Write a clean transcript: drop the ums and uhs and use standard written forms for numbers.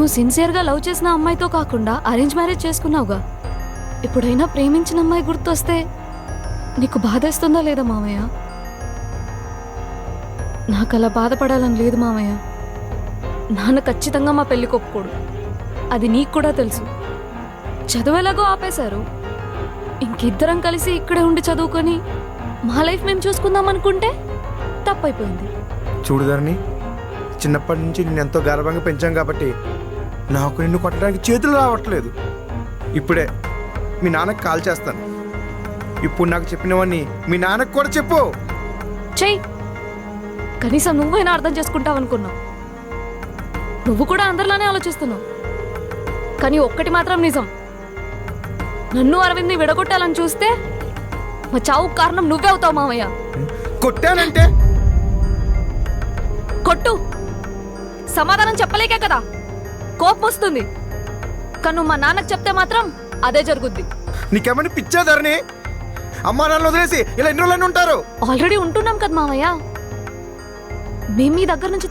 నువ్వు సిన్సియర్గా లవ్ చేసిన అమ్మాయితో కాకుండా అరేంజ్ మ్యారేజ్ చేసుకున్నావుగా. ఎప్పుడైనా ప్రేమించిన అమ్మాయి గుర్తొస్తే నీకు బాధేస్తుందా లేదా మామయ్య? నాకు అలా బాధపడాలని లేదు మామయ్య. నాన్న ఖచ్చితంగా మా పెళ్లి ఒప్పుకోడు, అది నీకు కూడా తెలుసు. చదువు ఆపేశారు. ఇంకిద్దరం కలిసి ఇక్కడే ఉండి చదువుకొని మా లైఫ్ మేము చూసుకుందాం అనుకుంటే తప్పైపోయింది. చూడుదారని, చిన్నప్పటి నుంచి నేను ఎంతో గర్వంగా పెంచాం కాబట్టి నాకు నిన్ను కొట్టడానికి చేతులు రావట్లేదు. ఇప్పుడే మీ నాన్నకు కాల్ చేస్తాను. ఇప్పుడు నాకు చెప్పినవన్నీ మీ నాన్నకు కూడా చెప్పు. చెయ్యి, కనీసం నువ్వైనా అర్థం చేసుకుంటావనుకున్నావు. నువ్వు కూడా అందరిలానే ఆలోచిస్తున్నావు. కానీ ఒక్కటి మాత్రం నిజం, నన్ను అరవింద్ని విడగొట్టాలని చూస్తే మా చావుకు కారణం నువ్వే అవుతావు మామయ్య. కొట్టానంటే కొట్టు, సమాధానం చెప్పలేకే కదా కోపం వస్తుంది. కానీ నువ్వు మా నాన్నకు చెప్తే మాత్రం అదే జరుగుద్ది. నీకేమని పిచ్చాదారని? అమ్మా నాన్న వదిలేసి ఇలా ఎన్ని రోజులన్నీ ఉంటారు? ఆల్రెడీ ఉంటున్నాం కదా మామయ్య. మేము మీ దగ్గర నుంచి